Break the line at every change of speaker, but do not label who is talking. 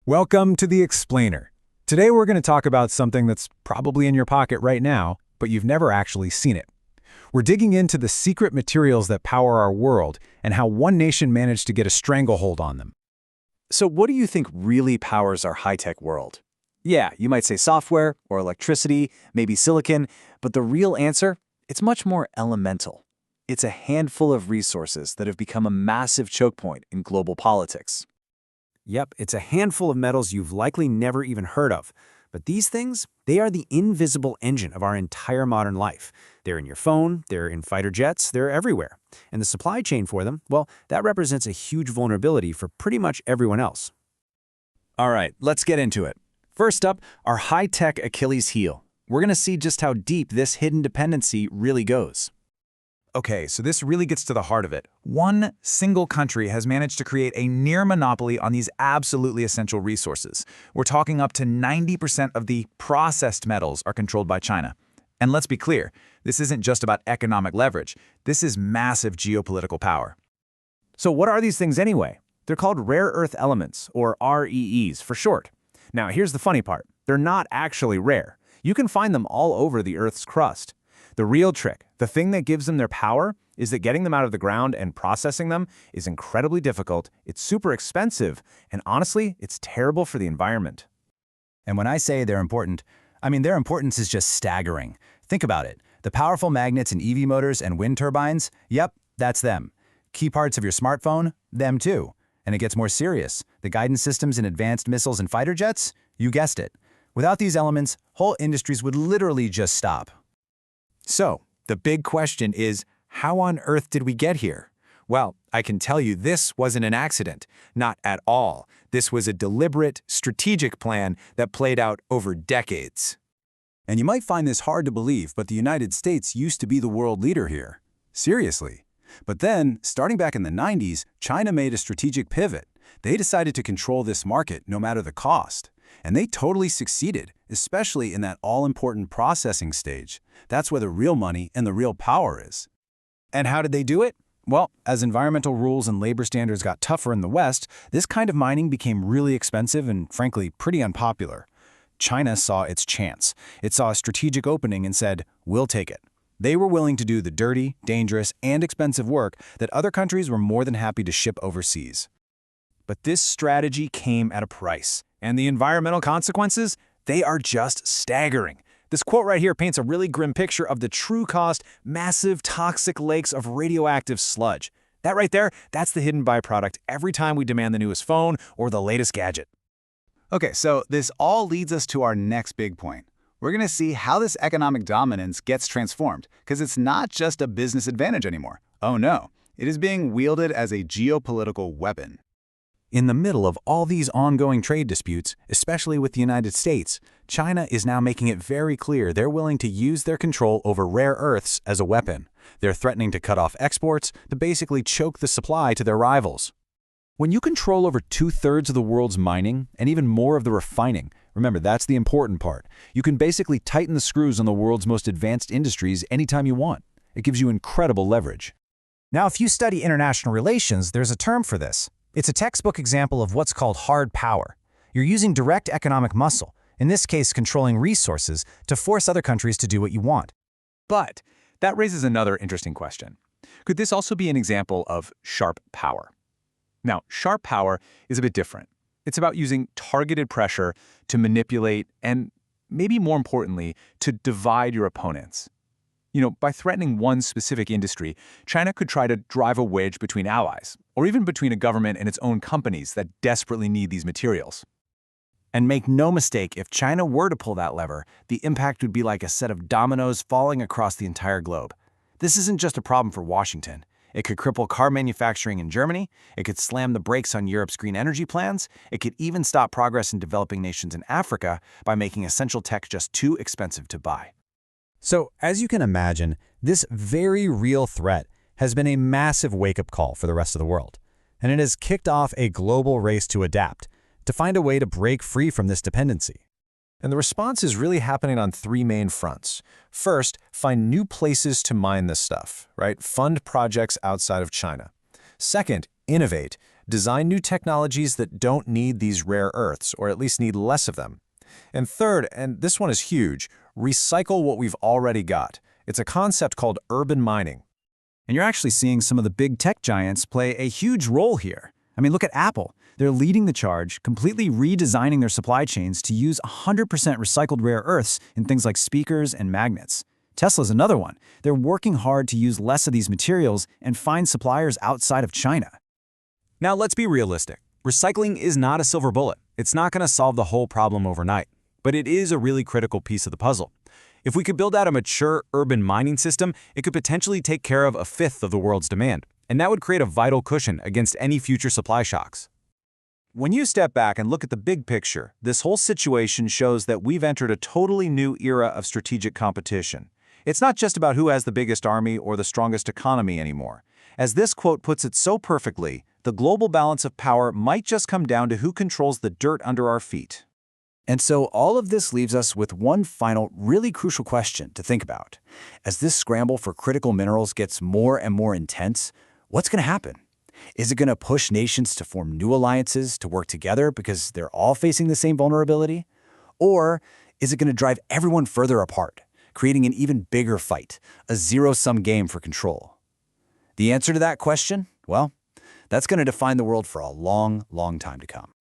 Welcome to The Explainer. Today we're going to talk about something that's probably in your pocket right now, but you've never actually seen it. We're digging into the secret materials that power our world and how one nation managed to get a stranglehold on them.
So what do you think really powers our high-tech world? Yeah, you might say software or electricity, maybe silicon, but the real answer? It's much more elemental. It's a handful of resources that have become a massive choke point in global politics.
Yep, it's a handful of metals you've likely never even heard of. But these things, they are the invisible engine of our entire modern life. They're in your phone, they're in fighter jets, they're everywhere. And the supply chain for them, well, that represents a huge vulnerability for pretty much everyone else.
All right, let's get into it. First up, our high-tech Achilles heel. We're going to see just how deep this hidden dependency really goes.
Okay, so this really gets to the heart of it. One single country has managed to create a near monopoly on these absolutely essential resources. We're talking up to 90% of the processed metals are controlled by China. And let's be clear, this isn't just about economic leverage. This is massive geopolitical power.
So what are these things anyway? They're called rare earth elements, or REEs for short. Now, here's the funny part. They're not actually rare. You can find them all over the Earth's crust. The real trick, the thing that gives them their power, is that getting them out of the ground and processing them is incredibly difficult, it's super expensive, and honestly, it's terrible for the environment.
And when I say they're important, I mean their importance is just staggering. Think about it. The powerful magnets in EV motors and wind turbines, yep, that's them. Key parts of your smartphone, them too. And it gets more serious. The guidance systems in advanced missiles and fighter jets, you guessed it. Without these elements, whole industries would literally just stop.
So, the big question is, how on earth did we get here? Well, I can tell you this wasn't an accident. Not at all. This was a deliberate, strategic plan that played out over decades.
And you might find this hard to believe, but the United States used to be the world leader here. Seriously. But then, starting back in the 90s, China made a strategic pivot. They decided to control this market no matter the cost. And they totally succeeded, especially in that all-important processing stage. That's where the real money and the real power is.
And how did they do it? Well, as environmental rules and labor standards got tougher in the West, this kind of mining became really expensive and, frankly, pretty unpopular. China saw its chance. It saw a strategic opening and said, we'll take it. They were willing to do the dirty, dangerous, and expensive work that other countries were more than happy to ship overseas. But this strategy came at a price. And the environmental consequences? They are just staggering. This quote right here paints a really grim picture of the true cost: massive toxic lakes of radioactive sludge. That right there, that's the hidden byproduct every time we demand the newest phone or the latest gadget.
Okay, so this all leads us to our next big point. We're going to see how this economic dominance gets transformed, because it's not just a business advantage anymore. Oh no, it is being wielded as a geopolitical weapon.
In the middle of all these ongoing trade disputes, especially with the United States, China is now making it very clear they're willing to use their control over rare earths as a weapon. They're threatening to cut off exports, to basically choke the supply to their rivals. When you control over 2/3 of the world's mining, and even more of the refining, remember that's the important part, you can basically tighten the screws on the world's most advanced industries anytime you want. It gives you incredible leverage.
Now, if you study international relations, there's a term for this. It's a textbook example of what's called hard power. You're using direct economic muscle, in this case controlling resources, to force other countries to do what you want.
But that raises another interesting question. Could this also be an example of sharp power? Now, sharp power is a bit different. It's about using targeted pressure to manipulate and, maybe more importantly, to divide your opponents. By threatening one specific industry, China could try to drive a wedge between allies, or even between a government and its own companies that desperately need these materials.
And make no mistake, if China were to pull that lever, the impact would be like a set of dominoes falling across the entire globe. This isn't just a problem for Washington. It could cripple car manufacturing in Germany, it could slam the brakes on Europe's green energy plans, it could even stop progress in developing nations in Africa by making essential tech just too expensive to buy.
So, as you can imagine, this very real threat has been a massive wake-up call for the rest of the world. And it has kicked off a global race to adapt, to find a way to break free from this dependency.
And the response is really happening on three main fronts. First, find new places to mine this stuff, right? Fund projects outside of China. Second, innovate.
design new technologies that don't need these rare earths, or at least need less of them. And third, and this one is huge, recycle what we've already got. It's a concept called urban mining.
And you're actually seeing some of the big tech giants play a huge role here. I mean, look at Apple. They're leading the charge, completely redesigning their supply chains to use 100% recycled rare earths in things like speakers and magnets. Tesla's another one. They're working hard to use less of these materials and find suppliers outside of China.
Now let's be realistic. Recycling is not a silver bullet. It's not going to solve the whole problem overnight. But it is a really critical piece of the puzzle. If we could build out a mature urban mining system, it could potentially take care of a fifth of the world's demand. And that would create a vital cushion against any future supply shocks. When you step back and look at the big picture, this whole situation shows that we've entered a totally new era of strategic competition. It's not just about who has the biggest army or the strongest economy anymore. As this quote puts it so perfectly, the global balance of power might just come down to who controls the dirt under our feet.
And so all of this leaves us with one final, really crucial question to think about. As this scramble for critical minerals gets more and more intense, what's going to happen? Is it going to push nations to form new alliances to work together because they're all facing the same vulnerability? Or is it going to drive everyone further apart, creating an even bigger fight, a zero-sum game for control? The answer to that question? Well, that's going to define the world for a long, long time to come.